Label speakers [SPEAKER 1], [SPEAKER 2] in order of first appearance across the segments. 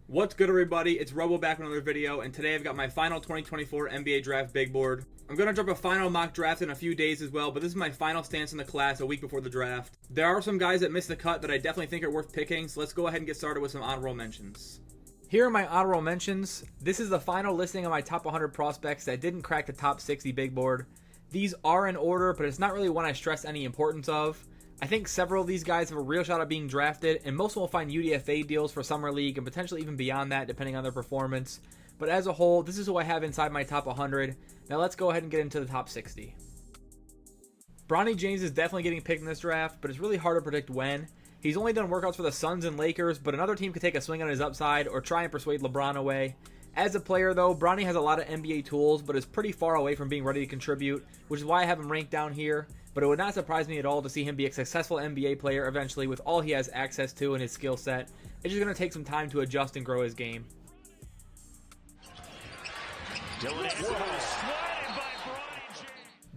[SPEAKER 1] What's good, everybody? It's Robo back with another video, and today I've got my final 2024 NBA Draft Big Board. I'm going to drop a final mock draft in a few days as well, but this is my final stance in the class a week before the draft. There are some guys that missed the cut that I definitely think are worth picking, so let's go ahead and get started with some honorable mentions. Here are my honorable mentions. This is the final listing of my top 100 prospects that didn't crack the top 60 big board. These are in order, but it's not really one I stress any importance of. I think several of these guys have a real shot at being drafted, and most will find UDFA deals for Summer League and potentially even beyond that depending on their performance. But as a whole, this is who I have inside my top 100. Now let's go ahead and get into the top 60. Bronny James is definitely getting picked in this draft, but it's really hard to predict when. He's only done workouts for the Suns and Lakers, but another team could take a swing on his upside or try and persuade LeBron away. As a player though, Bronny has a lot of NBA tools, but is pretty far away from being ready to contribute, which is why I have him ranked down here. But it would not surprise me at all to see him be a successful NBA player eventually with all he has access to in his skill set. It's just going to take some time to adjust and grow his game.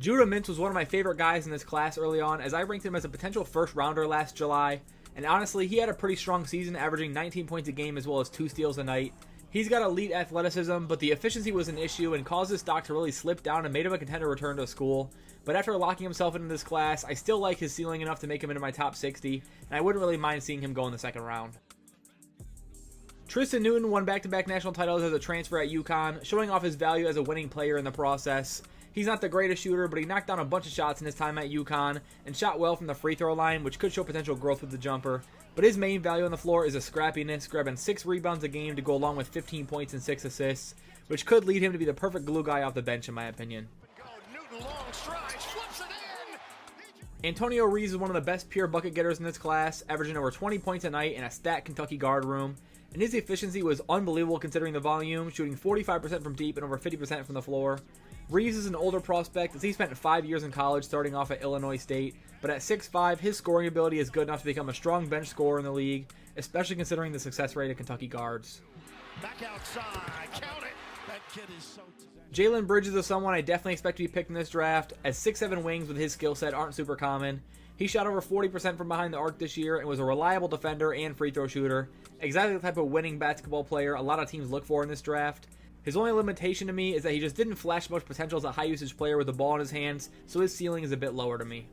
[SPEAKER 1] Judah Mintz was one of my favorite guys in this class early on, as I ranked him as a potential first rounder last July. And honestly, he had a pretty strong season, averaging 19 points a game as well as 2 steals a night. He's got elite athleticism, but the efficiency was an issue and caused his stock to really slip down and made him a contender to return to school. But after locking himself into this class, I still like his ceiling enough to make him into my top 60, and I wouldn't really mind seeing him go in the second round. Tristan Newton won back-to-back national titles as a transfer at UConn, showing off his value as a winning player in the process. He's not the greatest shooter, but he knocked down a bunch of shots in his time at UConn and shot well from the free throw line, which could show potential growth with the jumper. But his main value on the floor is his scrappiness, grabbing 6 rebounds a game to go along with 15 points and 6 assists, which could lead him to be the perfect glue guy off the bench in my opinion. Antonio Reeves is one of the best pure bucket getters in this class, averaging over 20 points a night in a stacked Kentucky guard room, and his efficiency was unbelievable considering the volume, shooting 45% from deep and over 50% from the floor. Reeves is an older prospect as he spent 5 years in college starting off at Illinois State, but at 6'5", his scoring ability is good enough to become a strong bench scorer in the league, especially considering the success rate of Kentucky guards. Back outside, count it. That kid is so Jalen Bridges is someone I definitely expect to be picked in this draft, as 6'7" wings with his skill set aren't super common. He shot over 40% from behind the arc this year and was a reliable defender and free throw shooter, exactly the type of winning basketball player a lot of teams look for in this draft. His only limitation to me is that he just didn't flash much potential as a high usage player with the ball in his hands, so his ceiling is a bit lower to me.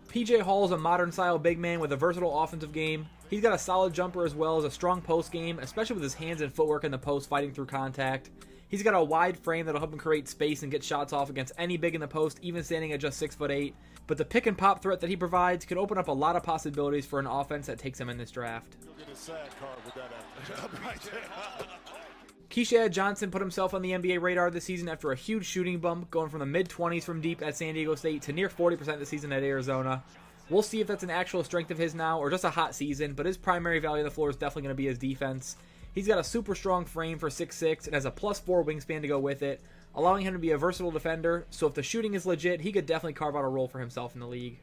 [SPEAKER 1] PJ Hall is a modern style big man with a versatile offensive game. He's got a solid jumper as well as a strong post game, especially with his hands and footwork in the post fighting through contact. He's got a wide frame that'll help him create space and get shots off against any big in the post, even standing at just 6'8". But the pick and pop threat that he provides could open up a lot of possibilities for an offense that takes him in this draft. Keishad Johnson put himself on the NBA radar this season after a huge shooting bump, going from the mid-20s from deep at San Diego State to near 40% this season at Arizona. We'll see if that's an actual strength of his now or just a hot season, but his primary value on the floor is definitely going to be his defense. He's got a super strong frame for 6'6" and has a +4 wingspan to go with it, allowing him to be a versatile defender, so if the shooting is legit, he could definitely carve out a role for himself in the league.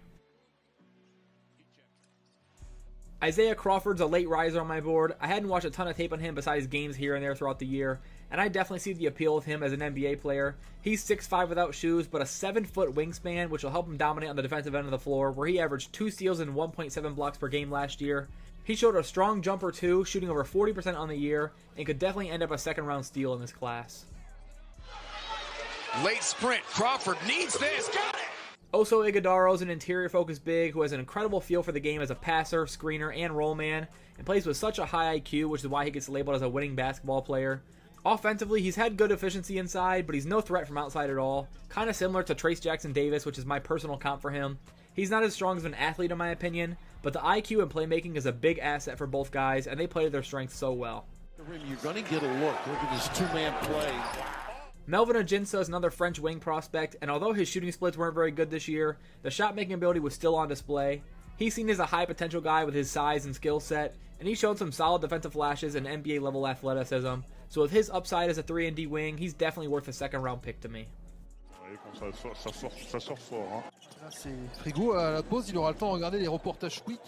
[SPEAKER 1] Isaiah Crawford's a late riser on my board. I hadn't watched a ton of tape on him besides games here and there throughout the year, and I definitely see the appeal of him as an NBA player. He's 6'5" without shoes, but a 7-foot wingspan, which will help him dominate on the defensive end of the floor, where he averaged 2 steals and 1.7 blocks per game last year. He showed a strong jumper too, shooting over 40% on the year, and could definitely end up a second-round steal in this class.
[SPEAKER 2] Late sprint, Crawford needs this, got it!
[SPEAKER 1] Oso Ighodaro is an interior-focused big who has an incredible feel for the game as a passer, screener, and roll man, and plays with such a high IQ, which is why he gets labeled as a winning basketball player. Offensively, he's had good efficiency inside, but he's no threat from outside at all, kind of similar to Trace Jackson Davis, which is my personal comp for him. He's not as strong as an athlete in my opinion, but the IQ and playmaking is a big asset for both guys, and they play to their strengths so well.
[SPEAKER 3] You're going to get a look at this two-man play.
[SPEAKER 1] Melvin Ajinça is another French wing prospect, and although his shooting splits weren't very good this year, the shot-making ability was still on display. He's seen as a high-potential guy with his size and skill set, and he showed some solid defensive flashes and NBA-level athleticism, so with his upside as a 3-and-D wing, he's definitely worth a second-round pick to me.
[SPEAKER 4] C'est frigo à la pause, il aura le temps de regarder les reportages quick.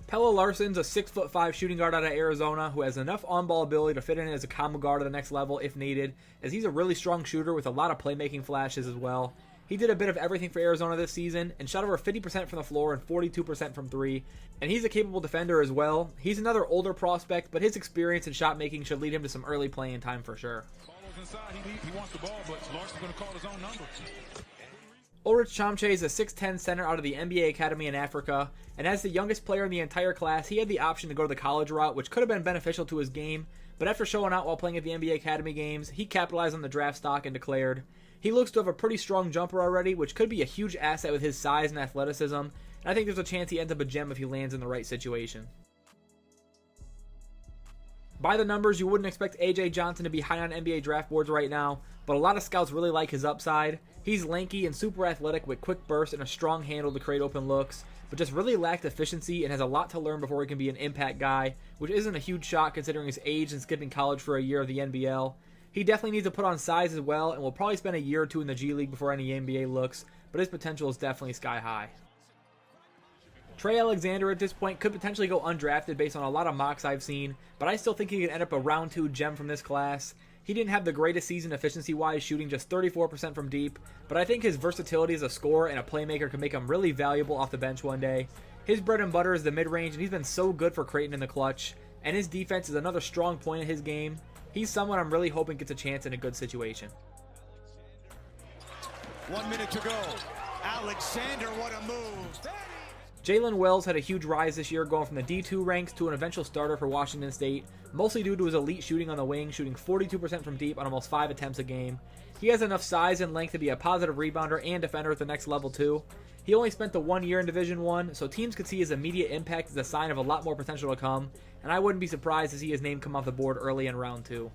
[SPEAKER 1] Pelle Larsson's a 6'5" shooting guard out of Arizona who has enough on-ball ability to fit in as a combo guard at the next level if needed, as he's a really strong shooter with a lot of playmaking flashes as well. He did a bit of everything for Arizona this season and shot over 50% from the floor and 42% from three. And he's a capable defender as well. He's another older prospect, but his experience in shot making should lead him to some early playing time for sure.
[SPEAKER 2] Inside. He wants the ball, but Larson's going to call his own number.
[SPEAKER 1] Ulrich Chamche is a 6'10 center out of the NBA Academy in Africa, and as the youngest player in the entire class, he had the option to go the college route, which could have been beneficial to his game, but after showing out while playing at the NBA Academy games, he capitalized on the draft stock and declared, "He looks to have a pretty strong jumper already, which could be a huge asset with his size and athleticism, and I think there's a chance he ends up a gem if he lands in the right situation." By the numbers, you wouldn't expect A.J. Johnson to be high on NBA draft boards right now, but a lot of scouts really like his upside. He's lanky and super athletic with quick bursts and a strong handle to create open looks, but just really lacked efficiency and has a lot to learn before he can be an impact guy, which isn't a huge shock considering his age and skipping college for a year of the NBL. He definitely needs to put on size as well, and will probably spend a year or two in the G League before any NBA looks, but his potential is definitely sky high. Trey Alexander at this point could potentially go undrafted based on a lot of mocks I've seen, but I still think he could end up a round 2 gem from this class. He didn't have the greatest season efficiency-wise, shooting just 34% from deep, but I think his versatility as a scorer and a playmaker can make him really valuable off the bench one day. His bread and butter is the mid-range, and he's been so good for Creighton in the clutch, and his defense is another strong point in his game. He's someone I'm really hoping gets a chance in a good situation.
[SPEAKER 2] 1 minute to go. Alexander, what a move.
[SPEAKER 1] Jalen Wells had a huge rise this year, going from the D2 ranks to an eventual starter for Washington State, mostly due to his elite shooting on the wing, shooting 42% from deep on almost 5 attempts a game. He has enough size and length to be a positive rebounder and defender at the next level too. He only spent the 1 year in Division I, so teams could see his immediate impact as a sign of a lot more potential to come, and I wouldn't be surprised to see his name come off the board early in round 2.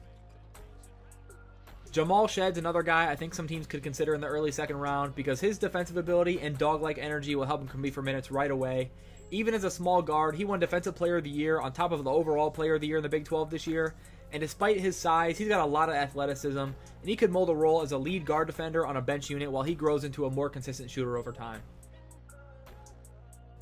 [SPEAKER 1] Jamal Shedd's another guy I think some teams could consider in the early second round because his defensive ability and dog-like energy will help him compete for minutes right away. Even as a small guard, he won Defensive Player of the Year on top of the overall Player of the Year in the Big 12 this year, and despite his size, he's got a lot of athleticism, and he could mold a role as a lead guard defender on a bench unit while he grows into a more consistent shooter over time.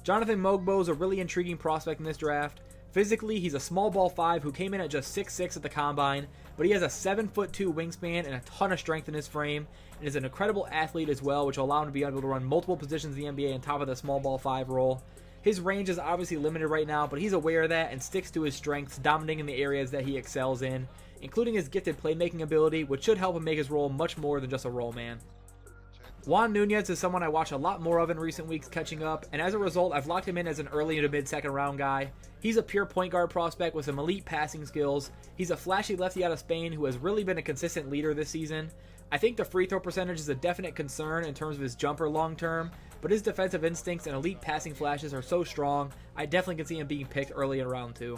[SPEAKER 1] Jonathan Mogbo is a really intriguing prospect in this draft. Physically, he's a small ball 5 who came in at just 6'6" at the combine, but he has a 7'2" wingspan and a ton of strength in his frame, and is an incredible athlete as well, which will allow him to be able to run multiple positions in the NBA on top of the small ball 5 role. His range is obviously limited right now, but he's aware of that and sticks to his strengths, dominating in the areas that he excels in, including his gifted playmaking ability, which should help him make his role much more than just a roll man. Juan Nunez is someone I watch a lot more of in recent weeks catching up, and as a result, I've locked him in as an early to mid-second round guy. He's a pure point guard prospect with some elite passing skills. He's a flashy lefty out of Spain who has really been a consistent leader this season. I think the free throw percentage is a definite concern in terms of his jumper long term, but his defensive instincts and elite passing flashes are so strong, I definitely can see him being picked early in round 2.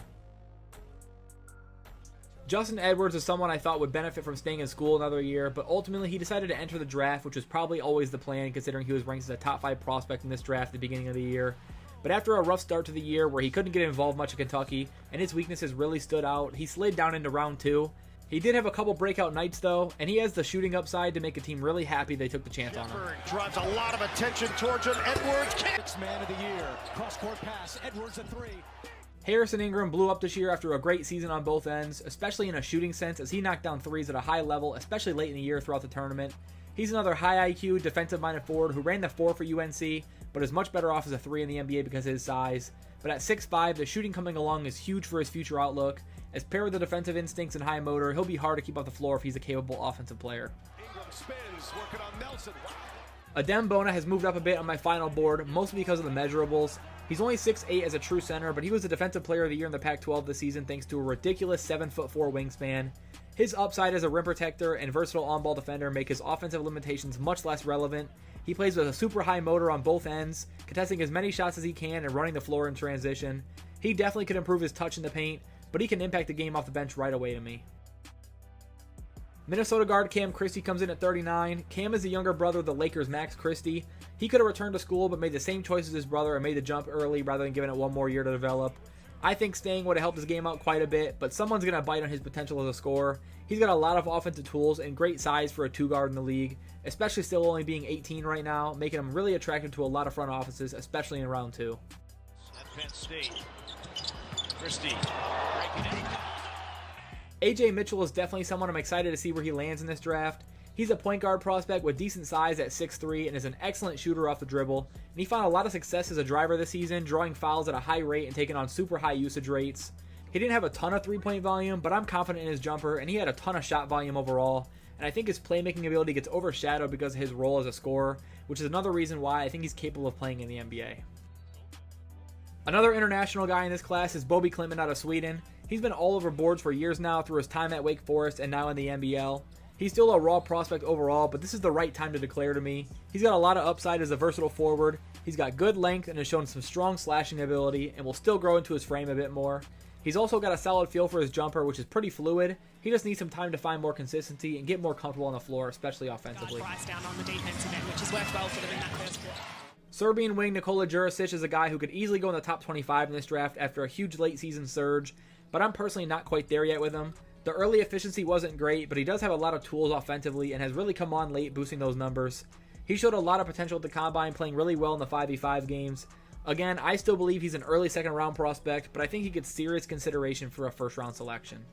[SPEAKER 1] Justin Edwards is someone I thought would benefit from staying in school another year, but ultimately he decided to enter the draft, which was probably always the plan considering he was ranked as a top 5 prospect in this draft at the beginning of the year. But after a rough start to the year where he couldn't get involved much at Kentucky, and his weaknesses really stood out, he slid down into round 2. He did have a couple breakout nights though, and he has the shooting upside to make a team really happy they took the chance on him.
[SPEAKER 3] Drives a lot of attention towards him. Edwards
[SPEAKER 2] Sixth man of the year. Cross-court pass. Edwards a 3.
[SPEAKER 1] Harrison Ingram blew up this year after a great season on both ends, especially in a shooting sense as he knocked down threes at a high level, especially late in the year throughout the tournament. He's another high IQ, defensive-minded forward who ran the 4 for UNC, but is much better off as a 3 in the NBA because of his size. But at 6'5", the shooting coming along is huge for his future outlook. As paired with the defensive instincts and high motor, he'll be hard to keep off the floor if he's a capable offensive player.
[SPEAKER 2] Ingram spins, working on Nelson.
[SPEAKER 1] Adem Bona has moved up a bit on my final board, mostly because of the measurables. He's only 6'8" as a true center, but he was the Defensive Player of the Year in the Pac-12 this season thanks to a ridiculous 7'4" wingspan. His upside as a rim protector and versatile on-ball defender make his offensive limitations much less relevant. He plays with a super high motor on both ends, contesting as many shots as he can and running the floor in transition. He definitely could improve his touch in the paint, but he can impact the game off the bench right away to me. Minnesota guard Cam Christie comes in at 39. Cam is the younger brother of the Lakers' Max Christie. He could have returned to school but made the same choice as his brother and made the jump early rather than giving it one more year to develop. I think staying would have helped his game out quite a bit, but someone's going to bite on his potential as a scorer. He's got a lot of offensive tools and great size for a 2-guard in the league, especially still only being 18 right now, making him really attractive to a lot of front offices, especially in round 2.
[SPEAKER 2] At Penn State. Christie breaking it.
[SPEAKER 1] AJ Mitchell is definitely someone I'm excited to see where he lands in this draft. He's a point guard prospect with decent size at 6'3" and is an excellent shooter off the dribble, and he found a lot of success as a driver this season, drawing fouls at a high rate and taking on super high usage rates. He didn't have a ton of three-point volume, but I'm confident in his jumper, and he had a ton of shot volume overall, and I think his playmaking ability gets overshadowed because of his role as a scorer, which is another reason why I think he's capable of playing in the NBA. Another international guy in this class is Bobby Klintman out of Sweden. He's been all over boards for years now through his time at Wake Forest and now in the NBL. He's still a raw prospect overall, but this is the right time to declare to me. He's got a lot of upside as a versatile forward. He's got good length and has shown some strong slashing ability and will still grow into his frame a bit more. He's also got a solid feel for his jumper, which is pretty fluid. He just needs some time to find more consistency and get more comfortable on the floor, especially offensively.
[SPEAKER 5] Down on the defensive end, which has worked well for them in that first quarter.
[SPEAKER 1] Serbian wing Nikola Jurisic is a guy who could easily go in the top 25 in this draft after a huge late season surge, but I'm personally not quite there yet with him. The early efficiency wasn't great, but he does have a lot of tools offensively and has really come on late, boosting those numbers. He showed a lot of potential at the combine, playing really well in the 5v5 games. Again, I still believe he's an early second round prospect, but I think he gets serious consideration for a first round selection.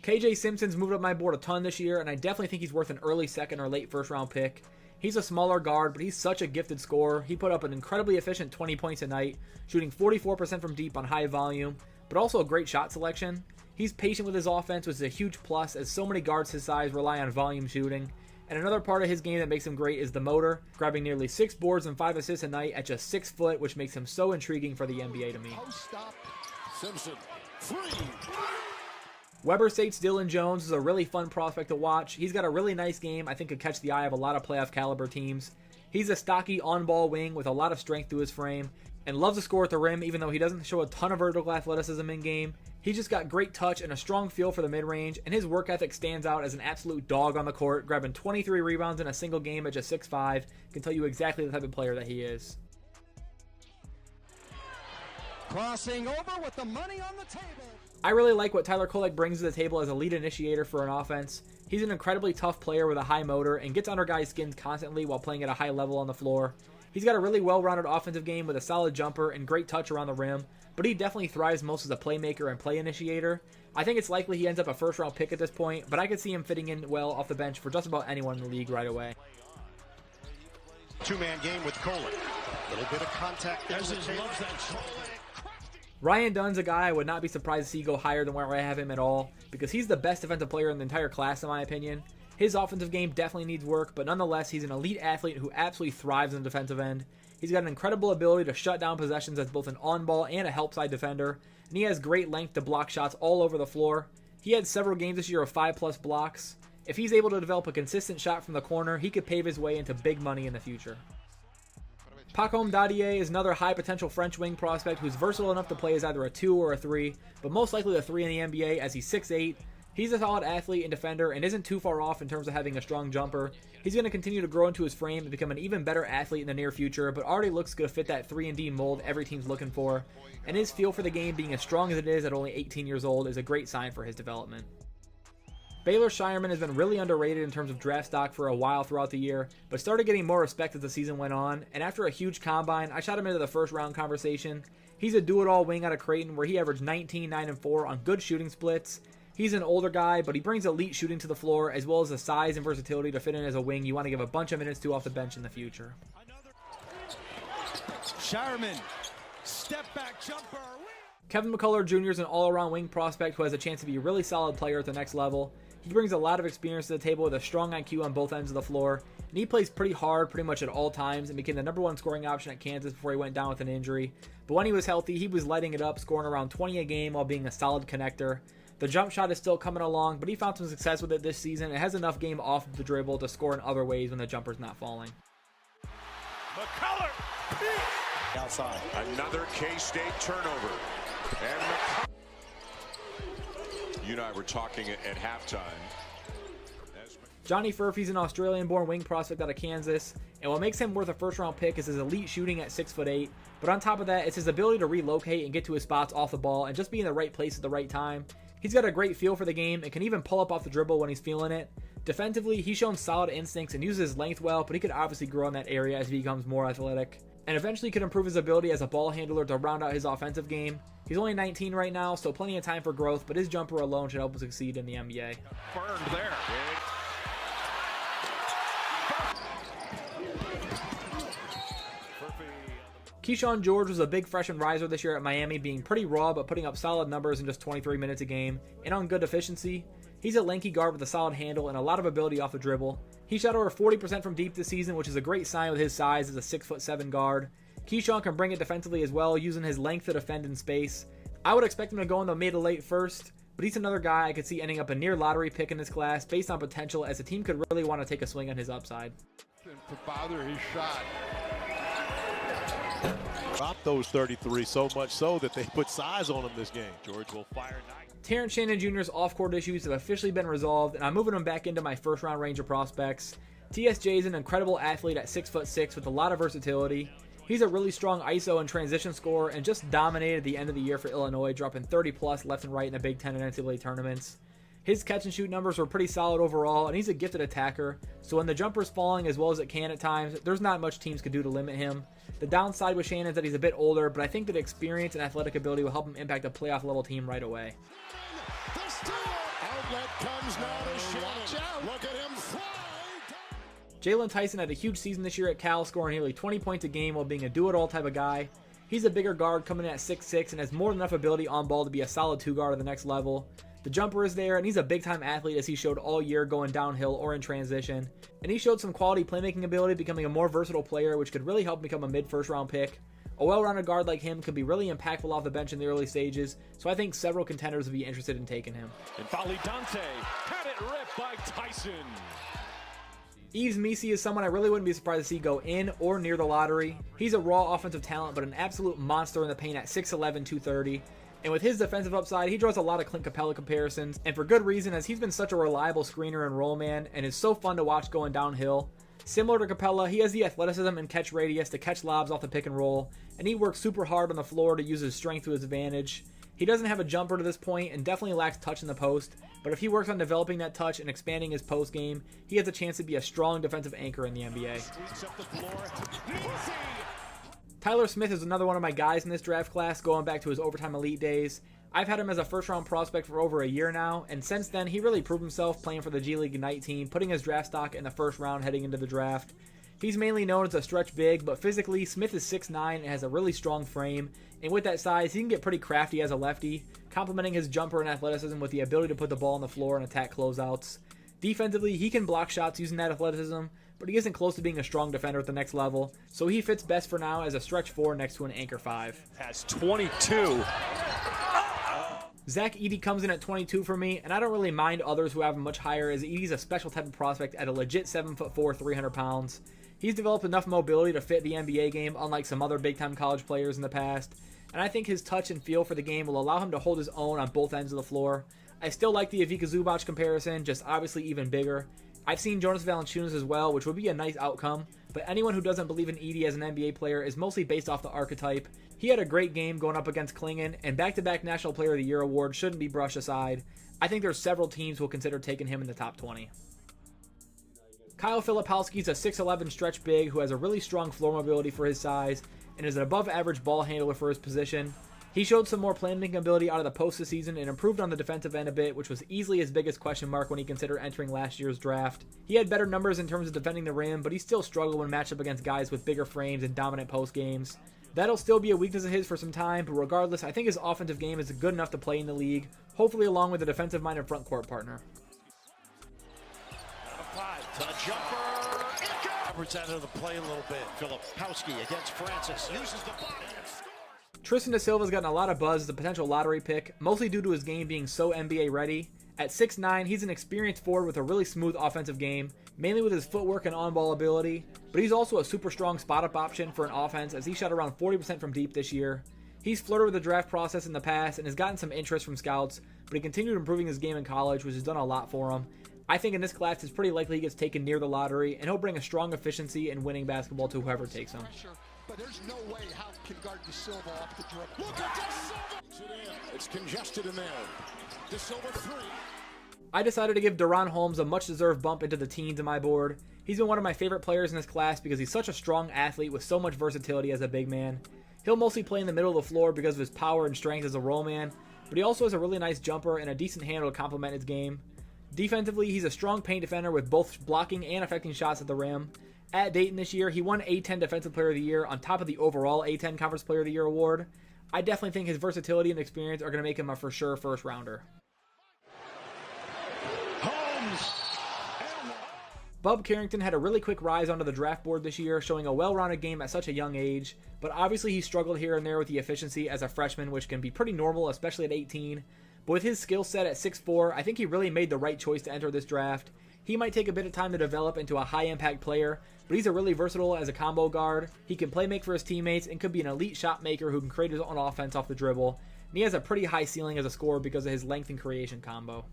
[SPEAKER 1] KJ Simpson's moved up my board a ton this year, and I definitely think he's worth an early second or late first round pick. He's a smaller guard, but he's such a gifted scorer. He put up an incredibly efficient 20 points a night, shooting 44% from deep on high volume, but also a great shot selection. He's patient with his offense, which is a huge plus, as so many guards his size rely on volume shooting. And another part of his game that makes him great is the motor, grabbing nearly 6 boards and 5 assists a night at just 6 foot, which makes him so intriguing for the NBA to me.
[SPEAKER 3] Simpson, free.
[SPEAKER 1] Weber State's Dylan Jones is a really fun prospect to watch. He's got a really nice game I think could catch the eye of a lot of playoff caliber teams. He's a stocky on-ball wing with a lot of strength to his frame and loves to score at the rim even though he doesn't show a ton of vertical athleticism in game. He's just got great touch and a strong feel for the mid-range, and his work ethic stands out as an absolute dog on the court, grabbing 23 rebounds in a single game at just 6'5", can tell you exactly the type of player that he is.
[SPEAKER 2] Crossing over with the money on the table.
[SPEAKER 1] I really like what Tyler Kolek brings to the table as a lead initiator for an offense. He's an incredibly tough player with a high motor and gets under guys' skins constantly while playing at a high level on the floor. He's got a really well-rounded offensive game with a solid jumper and great touch around the rim, but he definitely thrives most as a playmaker and play initiator. I think it's likely he ends up a first-round pick at this point, but I could see him fitting in well off the bench for just about anyone in the league right away.
[SPEAKER 3] Two-man game with Kolek. A little bit of contact.
[SPEAKER 1] Ryan Dunn's a guy I would not be surprised to see go higher than where I have him at all, because he's the best defensive player in the entire class in my opinion. His offensive game definitely needs work, but nonetheless, he's an elite athlete who absolutely thrives on the defensive end. He's got an incredible ability to shut down possessions as both an on-ball and a help-side defender, and he has great length to block shots all over the floor. He had several games this year of 5+ blocks. If he's able to develop a consistent shot from the corner, he could pave his way into big money in the future. Pacome Dadier is another high-potential French wing prospect who's versatile enough to play as either a 2 or a 3, but most likely a 3 in the NBA as he's 6'8". He's a solid athlete and defender and isn't too far off in terms of having a strong jumper. He's going to continue to grow into his frame and become an even better athlete in the near future, but already looks good to fit that 3-and-D mold every team's looking for. And his feel for the game being as strong as it is at only 18 years old is a great sign for his development. Baylor Shireman has been really underrated in terms of draft stock for a while throughout the year, but started getting more respect as the season went on, and after a huge combine, I shot him into the first round conversation. He's a do-it-all wing out of Creighton where he averaged 19, 9, and 4 on good shooting splits. He's an older guy, but he brings elite shooting to the floor, as well as the size and versatility to fit in as a wing you want to give a bunch of minutes to off the bench in the future.
[SPEAKER 2] Shireman, step back jumper.
[SPEAKER 1] Kevin McCullough Jr. is an all-around wing prospect who has a chance to be a really solid player at the next level. He brings a lot of experience to the table with a strong IQ on both ends of the floor, and he plays pretty hard pretty much at all times and became the #1 scoring option at Kansas before he went down with an injury. But when he was healthy, he was lighting it up, scoring around 20 a game while being a solid connector. The jump shot is still coming along, but he found some success with it this season and has enough game off of the dribble to score in other ways when the jumper's not falling.
[SPEAKER 3] McCullough outside. Another K-State turnover. And you and I were talking at halftime.
[SPEAKER 1] Johnny Furphy's an Australian-born wing prospect out of Kansas, and what makes him worth a first-round pick is his elite shooting at 6'8", but on top of that, it's his ability to relocate and get to his spots off the ball and just be in the right place at the right time. He's got a great feel for the game and can even pull up off the dribble when he's feeling it. Defensively, he's shown solid instincts and uses his length well, but he could obviously grow in that area as he becomes more athletic. and eventually could improve his ability as a ball handler to round out his offensive game. He's only 19 right now, so plenty of time for growth, but his jumper alone should help him succeed in the NBA.
[SPEAKER 3] Burned there.
[SPEAKER 1] Keyshawn George was a big freshman riser this year at Miami, being pretty raw but putting up solid numbers in just 23 minutes a game and on good efficiency. He's a lanky guard with a solid handle and a lot of ability off the dribble. He shot over 40% from deep this season, which is a great sign with his size as a 6'7" guard. Keyshawn can bring it defensively as well, using his length to defend in space. I would expect him to go in the mid to late first, but he's another guy I could see ending up a near lottery pick in this class based on potential, as the team could really want to take a swing on his upside.
[SPEAKER 4] To bother his shot.
[SPEAKER 6] Dropped those 33 so much so that they put size on him this game.
[SPEAKER 3] George will fire 9.
[SPEAKER 1] Terrence Shannon Jr.'s off-court issues have officially been resolved, and I'm moving him back into my first-round range of prospects. TSJ is an incredible athlete at 6'6" with a lot of versatility. He's a really strong ISO and transition scorer and just dominated the end of the year for Illinois, dropping 30+ left and right in the Big Ten and NCAA tournaments. His catch and shoot numbers were pretty solid overall, and he's a gifted attacker, so when the jumper's falling as well as it can at times, there's not much teams could do to limit him. The downside with Shannon is that he's a bit older, but I think that experience and athletic ability will help him impact a playoff-level team right away.
[SPEAKER 2] Outlet comes now to Shannon. Look at him fly.
[SPEAKER 1] Jalen Tyson had a huge season this year at Cal, scoring nearly 20 points a game while being a do-it-all type of guy. He's a bigger guard coming in at 6'6" and has more than enough ability on ball to be a solid 2-guard at the next level. The jumper is there, and he's a big-time athlete as he showed all year going downhill or in transition. And he showed some quality playmaking ability, becoming a more versatile player, which could really help him become a mid-first round pick. A well-rounded guard like him could be really impactful off the bench in the early stages, so I think several contenders would be interested in taking him.
[SPEAKER 3] And Dante had it ripped by Tyson.
[SPEAKER 1] Yves Missi is someone I really wouldn't be surprised to see go in or near the lottery. He's a raw offensive talent, but an absolute monster in the paint at 6'11", 230. And with his defensive upside, he draws a lot of Clint Capella comparisons, and for good reason, as he's been such a reliable screener and roll man, and is so fun to watch going downhill. Similar to Capella, he has the athleticism and catch radius to catch lobs off the pick and roll, and he works super hard on the floor to use his strength to his advantage. He doesn't have a jumper to this point and definitely lacks touch in the post, but if he works on developing that touch and expanding his post game, he has a chance to be a strong defensive anchor in the NBA. Tyler Smith is another one of my guys in this draft class, going back to his overtime elite days. I've had him as a first-round prospect for over a year now, and since then, he really proved himself playing for the G League Ignite team, putting his draft stock in the first round heading into the draft. He's mainly known as a stretch big, but physically, Smith is 6'9" and has a really strong frame, and with that size, he can get pretty crafty as a lefty, complementing his jumper and athleticism with the ability to put the ball on the floor and attack closeouts. Defensively, he can block shots using that athleticism, but he isn't close to being a strong defender at the next level, so he fits best for now as a stretch 4 next to an anchor 5.
[SPEAKER 3] Has 22.
[SPEAKER 1] Zach Edey comes in at 22 for me, and I don't really mind others who have him much higher, as Edey's a special type of prospect at a legit 7'4", 300 pounds. He's developed enough mobility to fit the NBA game, unlike some other big-time college players in the past, and I think his touch and feel for the game will allow him to hold his own on both ends of the floor. I still like the Ivica Zubac comparison, just obviously even bigger. I've seen Jonas Valanciunas as well, which would be a nice outcome, but anyone who doesn't believe in Edey as an NBA player is mostly based off the archetype. He had a great game going up against Klingon, and back-to-back National Player of the Year award shouldn't be brushed aside. I think there's several teams who will consider taking him in the top 20. Kyle Filipowski is a 6'11" stretch big who has a really strong floor mobility for his size and is an above-average ball handler for his position. He showed some more playmaking ability out of the post this season and improved on the defensive end a bit, which was easily his biggest question mark when he considered entering last year's draft. He had better numbers in terms of defending the rim, but he still struggled when matched up against guys with bigger frames and dominant post games. That'll still be a weakness of his for some time, but regardless, I think his offensive game is good enough to play in the league, hopefully along with a defensive-minded front court partner.
[SPEAKER 2] To the jumper. Represented the play a little bit. Filipowski against Francis. Uses the body.
[SPEAKER 1] Tristan da Silva's gotten a lot of buzz as a potential lottery pick, mostly due to his game being so NBA ready. At 6'9", he's an experienced forward with a really smooth offensive game, mainly with his footwork and on-ball ability, but he's also a super strong spot-up option for an offense as he shot around 40% from deep this year. He's flirted with the draft process in the past and has gotten some interest from scouts, but he continued improving his game in college, which has done a lot for him. I think in this class it's pretty likely he gets taken near the lottery, and he'll bring a strong efficiency in winning basketball to whoever takes him.
[SPEAKER 7] But there's no way how can guard Da Silva off the dribble. Look at Da Silva! It's congested in there. Da Silva 3.
[SPEAKER 1] I decided to give Deron Holmes a much-deserved bump into the teens on my board. He's been one of my favorite players in this class because he's such a strong athlete with so much versatility as a big man. He'll mostly play in the middle of the floor because of his power and strength as a roll man, but he also has a really nice jumper and a decent handle to complement his game. Defensively, he's a strong paint defender with both blocking and affecting shots at the rim. At Dayton this year, he won A10 Defensive Player of the Year on top of the overall A10 Conference Player of the Year award. I definitely think his versatility and experience are going to make him a for sure first rounder. Bub Carrington had a really quick rise onto the draft board this year, showing a well-rounded game at such a young age, but obviously he struggled here and there with the efficiency as a freshman, which can be pretty normal, especially at 18. But with his skill set at 6'4", I think he really made the right choice to enter this draft. He might take a bit of time to develop into a high-impact player, but he's a really versatile as a combo guard. He can play make for his teammates and could be an elite shot maker who can create his own offense off the dribble. And he has a pretty high ceiling as a scorer because of his length and creation combo.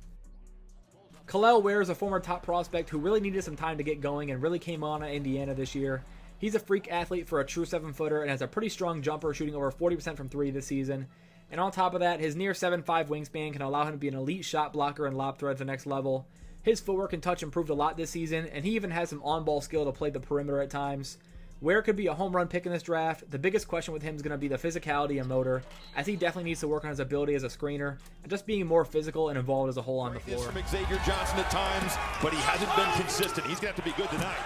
[SPEAKER 1] Kalel Ware is a former top prospect who really needed some time to get going and really came on at Indiana this year. He's a freak athlete for a true 7-footer and has a pretty strong jumper, shooting over 40% from 3 this season. And on top of that, his near 7'5" wingspan can allow him to be an elite shot blocker and lob threat at the next level. His footwork and touch improved a lot this season, and he even has some on-ball skill to play the perimeter at times. Ware could be a home run pick in this draft. The biggest question with him is going to be the physicality and motor, as he definitely needs to work on his ability as a screener and just being more physical and involved as a whole on the floor.
[SPEAKER 2] From Xavier Johnson at times, but he hasn't been consistent. He's going to have to be good tonight.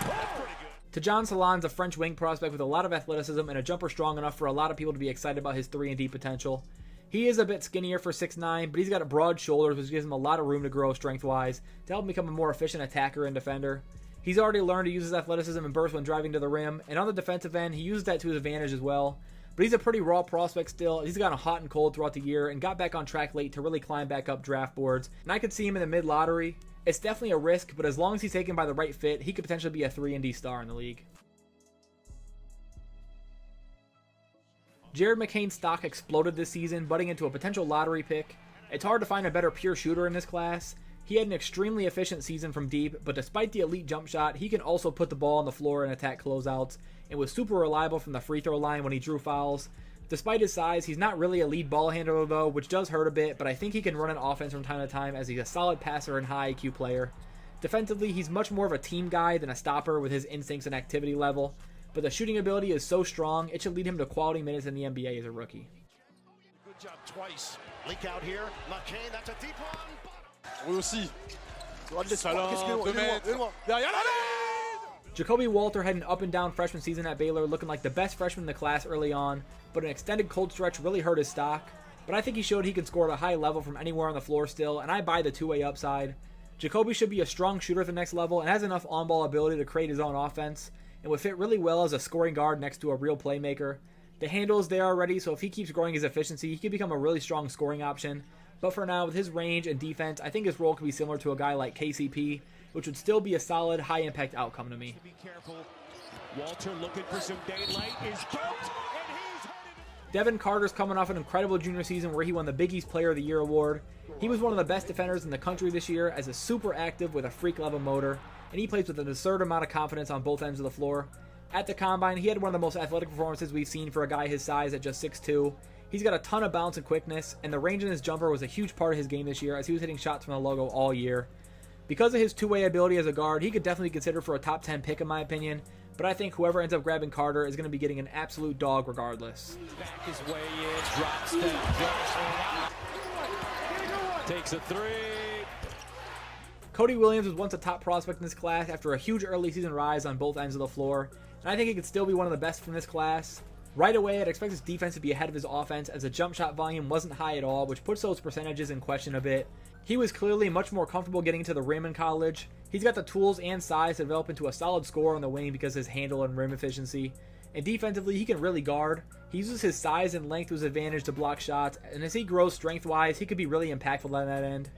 [SPEAKER 1] Tajon Salon's a French wing prospect with a lot of athleticism and a jumper strong enough for a lot of people to be excited about his 3-and-D potential. He is a bit skinnier for 6'9", but he's got broad shoulders, which gives him a lot of room to grow strength-wise to help him become a more efficient attacker and defender. He's already learned to use his athleticism and burst when driving to the rim, and on the defensive end, he uses that to his advantage as well. But he's a pretty raw prospect still. He's gotten hot and cold throughout the year and got back on track late to really climb back up draft boards, and I could see him in the mid-lottery. It's definitely a risk, but as long as he's taken by the right fit, he could potentially be a 3-and-D star in the league. Jared McCain's stock exploded this season, butting into a potential lottery pick. It's hard to find a better pure shooter in this class. He had an extremely efficient season from deep, but despite the elite jump shot, he can also put the ball on the floor and attack closeouts, and was super reliable from the free throw line when he drew fouls. Despite his size, he's not really a lead ball handler though, which does hurt a bit, but I think he can run an offense from time to time as he's a solid passer and high IQ player. Defensively, he's much more of a team guy than a stopper with his instincts and activity level, but the shooting ability is so strong, it should lead him to quality minutes in the NBA as a rookie.
[SPEAKER 2] Good job twice. Leak out here. McCain, that's a deep one.
[SPEAKER 4] Oui aussi.
[SPEAKER 1] Jacoby Walter had an up and down freshman season at Baylor, looking like the best freshman in the class early on, but an extended cold stretch really hurt his stock. But I think he showed he can score at a high level from anywhere on the floor still, and I buy the two-way upside. Jacoby should be a strong shooter at the next level and has enough on-ball ability to create his own offense, and would fit really well as a scoring guard next to a real playmaker. The handle is there already, so if he keeps growing his efficiency, he could become a really strong scoring option. But for now, with his range and defense, I think his role could be similar to a guy like KCP, which would still be a solid, high-impact outcome to me.
[SPEAKER 3] Be careful. Walter looking for some daylight is bumped, and he's headed.
[SPEAKER 1] Devin Carter's coming off an incredible junior season where he won the Big East Player of the Year award. He was one of the best defenders in the country this year as a super active with a freak-level motor, and he plays with an absurd amount of confidence on both ends of the floor. At the Combine, he had one of the most athletic performances we've seen for a guy his size at just 6'2". He's got a ton of bounce and quickness, and the range in his jumper was a huge part of his game this year as he was hitting shots from the logo all year. Because of his two-way ability as a guard, he could definitely be considered for a top 10 pick in my opinion, but I think whoever ends up grabbing Carter is going to be getting an absolute dog regardless.
[SPEAKER 3] Back his way in, drop step, takes a three.
[SPEAKER 1] Cody Williams was once a top prospect in this class after a huge early season rise on both ends of the floor, and I think he could still be one of the best from this class. Right away, I'd expect his defense to be ahead of his offense as the jump shot volume wasn't high at all, which puts those percentages in question a bit. He was clearly much more comfortable getting to the rim in college. He's got the tools and size to develop into a solid scorer on the wing because of his handle and rim efficiency. And defensively, he can really guard. He uses his size and length to his advantage to block shots, and as he grows strength-wise, he could be really impactful on that end.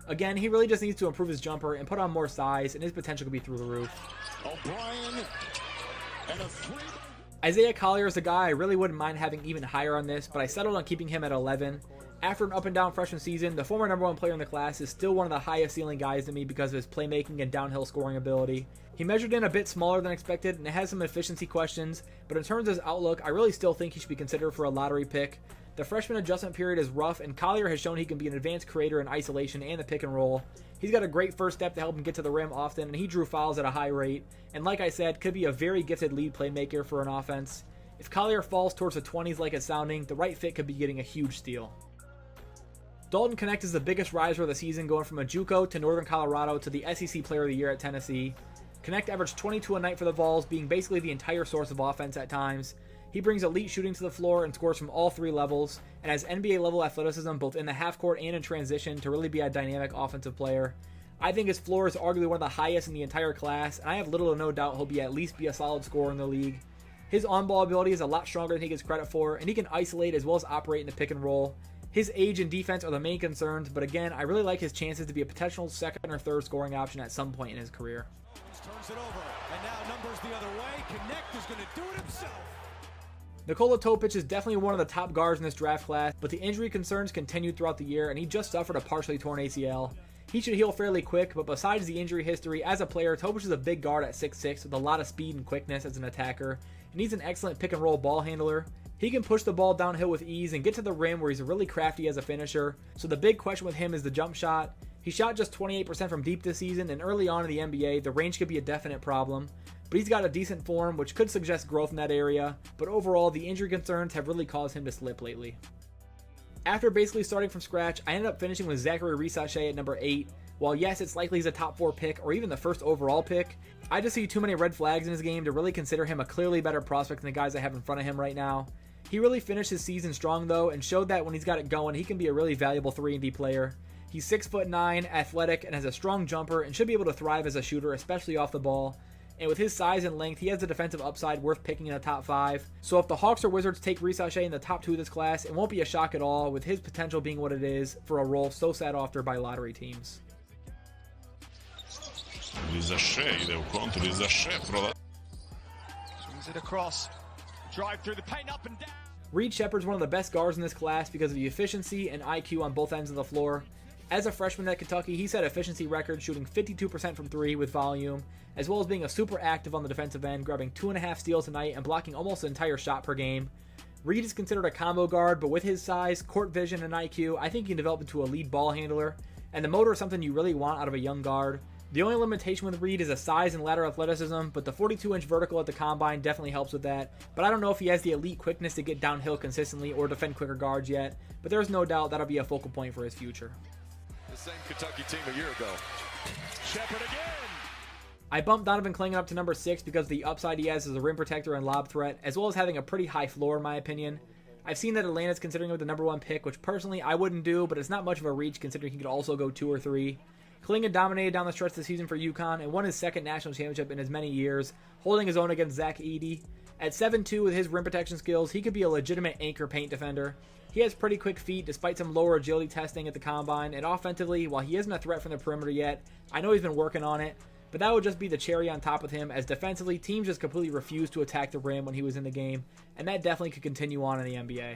[SPEAKER 1] Again, he really just needs to improve his jumper and put on more size, and his potential could be through the roof.
[SPEAKER 7] O'Brien and a three.
[SPEAKER 1] Isaiah Collier is a guy I really wouldn't mind having even higher on this, but I settled on keeping him at 11. After an up-and-down freshman season, the former number 1 player in the class is still one of the highest ceiling guys to me because of his playmaking and downhill scoring ability. He measured in a bit smaller than expected and it has some efficiency questions, but in terms of his outlook, I really still think he should be considered for a lottery pick. The freshman adjustment period is rough, and Collier has shown he can be an advanced creator in isolation and the pick and roll. He's got a great first step to help him get to the rim often, and he drew fouls at a high rate, and like I said, could be a very gifted lead playmaker for an offense. If Collier falls towards the 20s like it's sounding, the right fit could be getting a huge steal. Dalton Knecht is the biggest riser of the season, going from a JUCO to Northern Colorado to the SEC Player of the Year at Tennessee. Knecht averaged 22 a night for the Vols, being basically the entire source of offense at times. He brings elite shooting to the floor and scores from all 3 levels, and has NBA level athleticism both in the half court and in transition to really be a dynamic offensive player. I think his floor is arguably one of the highest in the entire class, and I have little to no doubt he'll at least be a solid scorer in the league. His on-ball ability is a lot stronger than he gets credit for, and he can isolate as well as operate in the pick and roll. His age and defense are the main concerns, but again, I really like his chances to be a potential second or third scoring option at some point in his career.
[SPEAKER 3] Turns it over, and now numbers the other way. Knecht is going to do it himself.
[SPEAKER 1] Nikola Topic is definitely one of the top guards in this draft class, but the injury concerns continued throughout the year, and he just suffered a partially torn ACL. He should heal fairly quick, but besides the injury history, as a player, Topic is a big guard at 6'6", with a lot of speed and quickness as an attacker, and he's an excellent pick and roll ball handler. He can push the ball downhill with ease and get to the rim where he's really crafty as a finisher, so the big question with him is the jump shot. He shot just 28% from deep this season, and early on in the NBA, the range could be a definite problem. But he's got a decent form, which could suggest growth in that area, but overall, the injury concerns have really caused him to slip lately. After basically starting from scratch, I ended up finishing with Zachary Risachet at number 8. While yes, it's likely he's a top 4 pick, or even the first overall pick, I just see too many red flags in his game to really consider him a clearly better prospect than the guys I have in front of him right now. He really finished his season strong though, and showed that when he's got it going, he can be a really valuable 3-and-D player. He's 6'9", athletic, and has a strong jumper, and should be able to thrive as a shooter, especially off the ball. And with his size and length, he has a defensive upside worth picking in the top 5. So if the Hawks or Wizards take Risachet in the top 2 of this class, it won't be a shock at all, with his potential being what it is for a role so sought after by lottery teams.
[SPEAKER 8] Risachet ide u kontru, Risachet proda.
[SPEAKER 3] Swings it across. Drive through the paint, up and down.
[SPEAKER 1] Reed Sheppard's one of the best guards in this class because of the efficiency and IQ on both ends of the floor. As a freshman at Kentucky, he set efficiency records shooting 52% from 3 with volume, as well as being a super active on the defensive end, grabbing 2.5 steals a night and blocking almost an entire shot per game. Reed is considered a combo guard, but with his size, court vision, and IQ, I think he can develop into a lead ball handler, and the motor is something you really want out of a young guard. The only limitation with Reed is a size and lateral athleticism, but the 42-inch vertical at the combine definitely helps with that. But I don't know if he has the elite quickness to get downhill consistently or defend quicker guards yet, but there's no doubt that'll be a focal point for his future.
[SPEAKER 2] The same Kentucky team a year ago.
[SPEAKER 3] Sheppard again.
[SPEAKER 1] I bumped Donovan Clingan up to number 6 because of the upside he has as a rim protector and lob threat, as well as having a pretty high floor in my opinion. I've seen that Atlanta's considering him with the number 1 pick, which personally I wouldn't do, but it's not much of a reach considering he could also go 2 or 3. Clingan dominated down the stretch this season for UConn and won his second national championship in as many years, holding his own against Zach Edey. At 7'2" with his rim protection skills, he could be a legitimate anchor paint defender. He has pretty quick feet despite some lower agility testing at the combine, and offensively, while he isn't a threat from the perimeter yet, I know he's been working on it, but that would just be the cherry on top with him, as defensively, teams just completely refused to attack the rim when he was in the game, and that definitely could continue on in the NBA.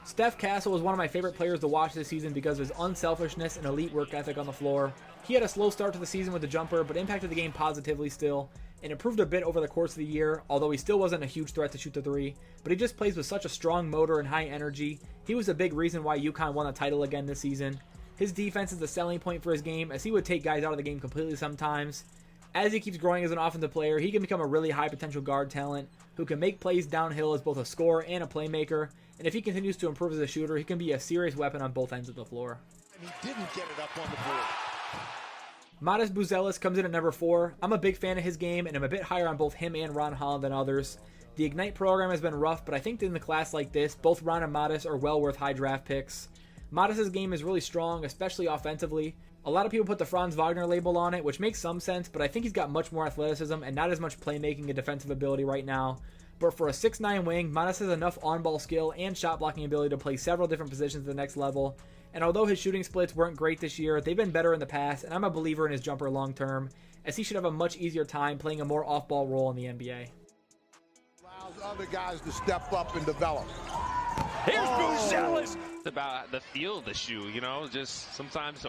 [SPEAKER 1] Steph Castle was one of my favorite players to watch this season because of his unselfishness and elite work ethic on the floor. He had a slow start to the season with the jumper, but impacted the game positively still, and improved a bit over the course of the year, although he still wasn't a huge threat to shoot the 3, but he just plays with such a strong motor and high energy. He was a big reason why UConn won the title again this season. His defense is the selling point for his game, as he would take guys out of the game completely sometimes. As he keeps growing as an offensive player, he can become a really high potential guard talent who can make plays downhill as both a scorer and a playmaker, and if he continues to improve as a shooter, he can be a serious weapon on both ends of the floor.
[SPEAKER 2] And he didn't get it up on the board.
[SPEAKER 1] Modest Buzelis comes in at number 4. I'm a big fan of his game, and I'm a bit higher on both him and Ron Holland than others. The Ignite program has been rough, but I think that in a class like this, both Ron and Modest are well worth high draft picks. Modest's game is really strong, especially offensively. A lot of people put the Franz Wagner label on it, which makes some sense, but I think he's got much more athleticism and not as much playmaking and defensive ability right now. But for a 6'9" wing, Modest has enough on-ball skill and shot blocking ability to play several different positions at the next level. And although his shooting splits weren't great this year, they've been better in the past, and I'm a believer in his jumper long term, as he should have a much easier time playing a more off-ball role in the NBA.
[SPEAKER 7] Allows other guys to step up and develop.
[SPEAKER 3] Here's Buzelis. It's about the feel of the shoe, you know, just sometimes,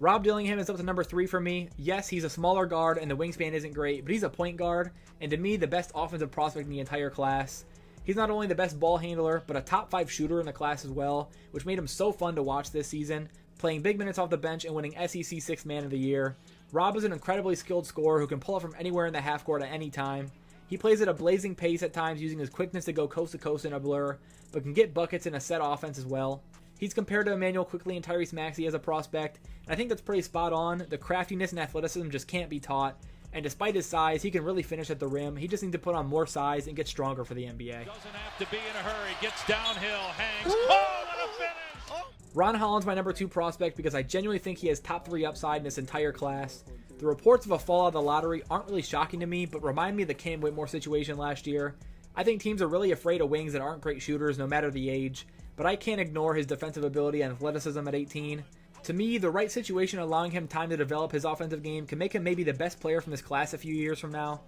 [SPEAKER 1] Rob Dillingham is up to number 3 for me. Yes, he's a smaller guard and the wingspan isn't great, but he's a point guard, and to me, the best offensive prospect in the entire class. He's not only the best ball handler, but a top 5 shooter in the class as well, which made him so fun to watch this season, playing big minutes off the bench and winning SEC 6th Man of the Year. Rob is an incredibly skilled scorer who can pull up from anywhere in the half court at any time. He plays at a blazing pace at times, using his quickness to go coast to coast in a blur, but can get buckets in a set offense as well. He's compared to Emmanuel Quickley and Tyrese Maxey as a prospect, and I think that's pretty spot on. The craftiness and athleticism just can't be taught, and despite his size, he can really finish at the rim. He just needs to put on more size and get stronger for the NBA.
[SPEAKER 3] doesn't have to be in a hurry. Gets downhill, hangs. Oh, what a finish!
[SPEAKER 1] Ron Holland's my number 2 prospect because I genuinely think he has top 3 upside in this entire class. The reports of a fall out of the lottery aren't really shocking to me, but remind me of the Cam Whitmore situation last year. I think teams are really afraid of wings that aren't great shooters no matter the age, but I can't ignore his defensive ability and athleticism at 18. To me, the right situation allowing him time to develop his offensive game can make him maybe the best player from this class a few years from now.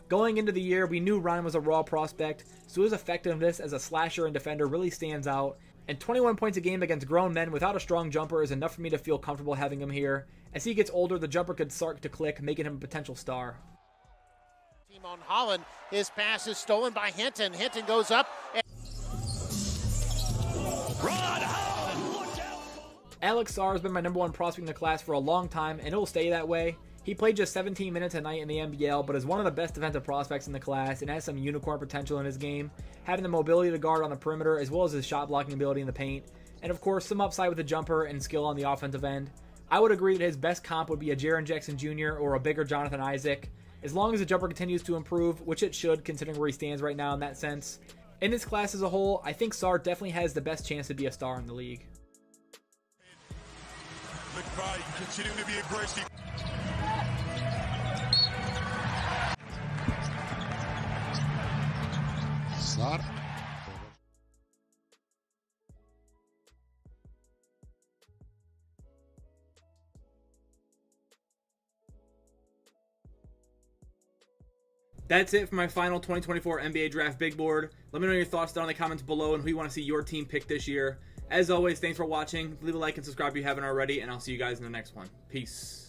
[SPEAKER 1] Going into the year, we knew Ron was a raw prospect, so his effectiveness as a slasher and defender really stands out, and 21 points a game against grown men without a strong jumper is enough for me to feel comfortable having him here. As he gets older, the jumper could start to click, making him a potential star.
[SPEAKER 9] Team on Holland, his pass is stolen by Hinton. Hinton goes up.
[SPEAKER 3] Ron Holland, look out!
[SPEAKER 1] Alex Sarr has been my number 1 prospect in the class for a long time, and it'll stay that way. He played just 17 minutes a night in the NBL, but is one of the best defensive prospects in the class and has some unicorn potential in his game, having the mobility to guard on the perimeter as well as his shot blocking ability in the paint, and of course some upside with the jumper and skill on the offensive end. I would agree that his best comp would be a Jaren Jackson Jr. or a bigger Jonathan Isaac, as long as the jumper continues to improve, which it should considering where he stands right now in that sense. In this class as a whole, I think Sarr definitely has the best chance to be a star in the league.
[SPEAKER 7] McBride continuing to be aggressive.
[SPEAKER 6] Sarr.
[SPEAKER 1] That's it for my final 2024 NBA Draft Big Board. Let me know your thoughts down in the comments below and who you want to see your team pick this year. As always, thanks for watching. Leave a like and subscribe if you haven't already, and I'll see you guys in the next one. Peace.